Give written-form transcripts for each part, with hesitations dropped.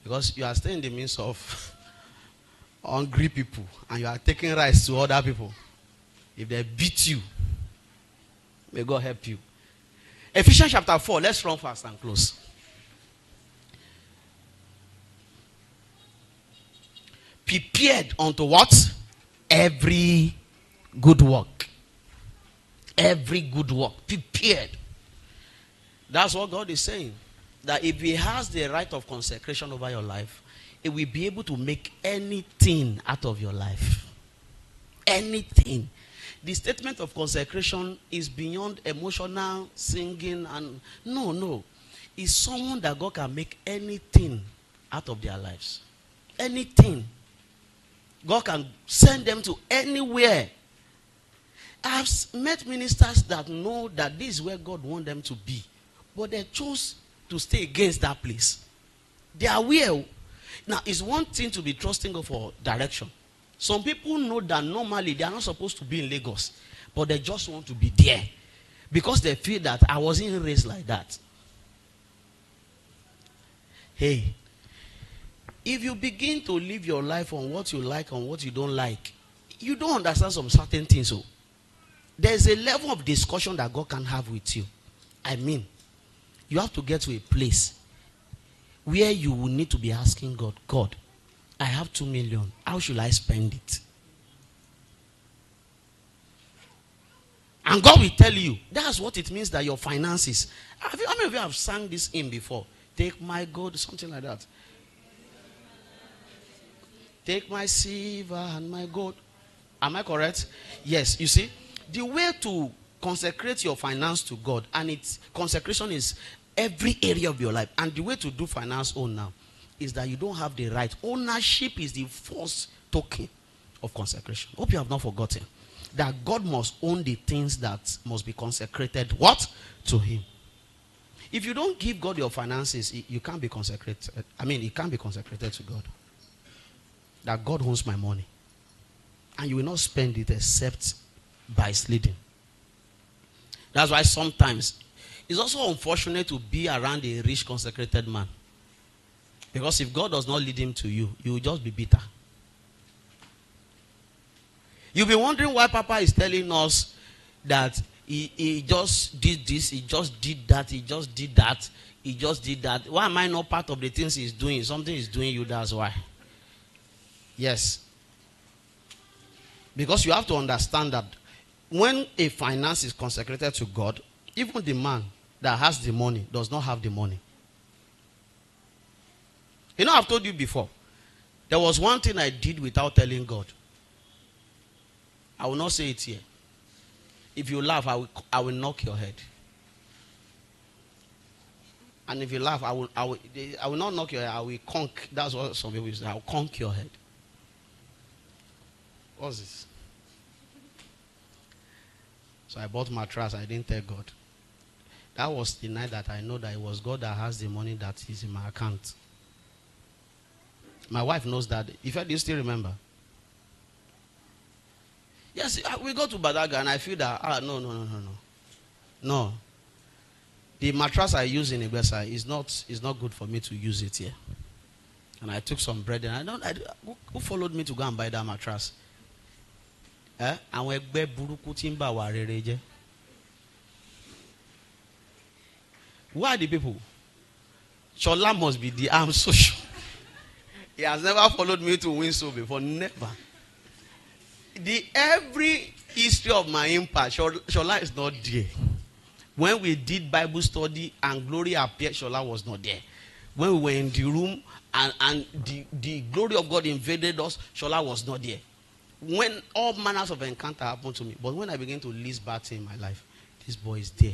Because you are staying in the midst of hungry people and you are taking rice to other people. If they beat you, may God help you. Ephesians chapter 4. Let's run fast and close. Prepared unto what? Every good work. Every good work. Prepared. That's what God is saying. That if He has the right of consecration over your life, He will be able to make anything out of your life. Anything. The statement of consecration is beyond emotional singing and no. It's someone that God can make anything out of their lives. Anything. God can send them to anywhere. I've met ministers that know that this is where God wants them to be. But they chose to stay against that place. They are aware. Now, it's one thing to be trusting God for direction. Some people know that normally they are not supposed to be in Lagos. But they just want to be there. Because they feel that I wasn't raised like that. Hey. If you begin to live your life on what you like and what you don't like, you don't understand some certain things. So there's a level of discussion that God can have with you. I mean, you have to get to a place where you will need to be asking God, God, I have 2 million. How should I spend it? And God will tell you, that's what it means that your finances. How many of you have sang this hymn before? Take my gold, something like that. Take my silver and my gold. Am I correct? Yes. You see, the way to consecrate your finance to God, and its consecration is every area of your life. And the way to do finance own now is that you don't have the right. Ownership is the first token of consecration. Hope you have not forgotten that God must own the things that must be consecrated. What? To Him. If you don't give God your finances, you can't be consecrated. I mean, it can't be consecrated to God. That God owns my money. And you will not spend it except by His leading. That's why sometimes it's also unfortunate to be around a rich consecrated man. Because if God does not lead him to you, you will just be bitter. You'll be wondering why Papa is telling us that he just did this, he just did that, he just did that, he just did that. Why am I not part of the things he's doing? Something is doing you, that's why. Yes. Because you have to understand that when a finance is consecrated to God, even the man that has the money does not have the money. You know, I've told you before, there was one thing I did without telling God. I will not say it here. If you laugh, I will knock your head. And if you laugh, I will not knock your head, I will conk. That's what some people say. I will conk your head. What's this? So I bought mattress. I didn't tell God. That was the night that I know that it was God that has the money that is in my account. My wife knows that. In fact, do you still remember? Yes, we go to Badaga and I feel that, no. The mattress I use in Ibesa is not good for me to use it here. And I took some bread and who followed me to go and buy that mattress? And we buruku timba wa rereje. Who are the people? Shola must be the I'm so sure. He has never followed me to Windsor before. Never. Every history of my impact, Shola is not there. When we did Bible study and glory appeared, Shola was not there. When we were in the room and the glory of God invaded us, Shola was not there. When all manners of encounter happened to me. But when I began to list bad things in my life, this boy is there.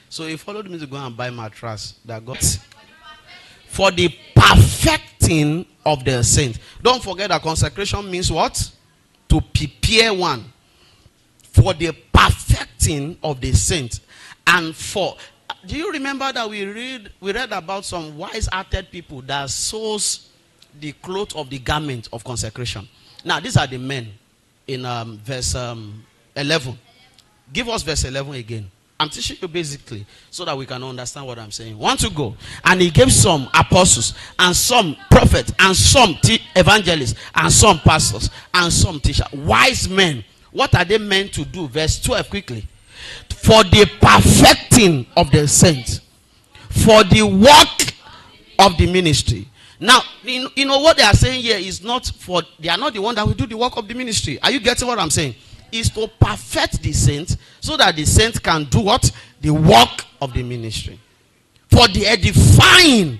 So he followed me to go and buy mattress that got for the perfecting of the saint. Don't forget that consecration means what? To prepare one for the perfecting of the saint. And for, do you remember that we read about some wise-hearted people that sews the cloth of the garment of consecration? Now these are the men in verse 11. Give us verse 11 again. I'm teaching you basically so that we can understand what I'm saying. Want to go? And he gave some apostles, and some prophets, and some evangelists, and some pastors, and some teachers. Wise men. What are they meant to do? Verse 12 quickly. For the perfecting of the saints. For the work of the ministry. Now, you know what they are saying here is not for, they are not the one that will do the work of the ministry. Are you getting what I'm saying? Is to perfect the saints so that the saints can do what? The work of the ministry. For the edifying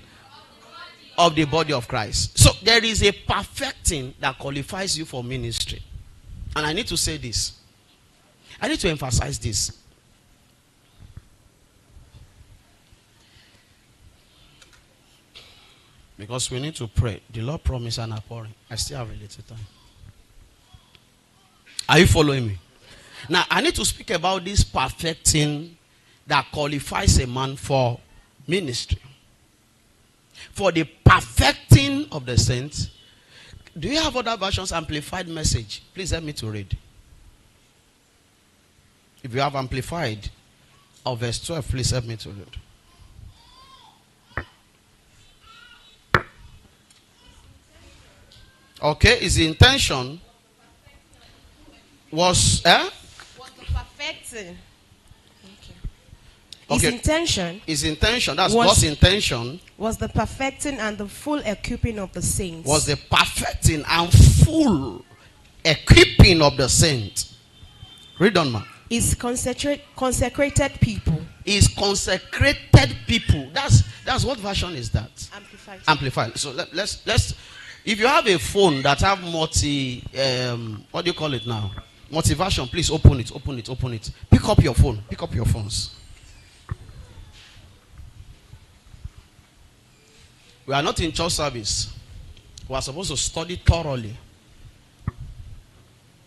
of the body of Christ. So there is a perfecting that qualifies you for ministry. And I need to say this. I need to emphasize this. Because we need to pray. The Lord promised an outpouring. I still have a little time. Are you following me? Now, I need to speak about this perfecting that qualifies a man for ministry. For the perfecting of the saints. Do you have other versions? Amplified message. Please help me to read. If you have amplified of verse 12, please help me to read. Okay, his intention was the perfecting. Okay. His intention, that's God's intention, was the perfecting and the full equipping of the saints. Was the perfecting and full equipping of the saints. Read on, man. Is consecrated people. Is consecrated people. That's what version is that? Amplified. Amplified. So let's. If you have a phone that have multi, what do you call it now? Multi-version, please open it. Pick up your phone. Pick up your phones. We are not in church service. We are supposed to study thoroughly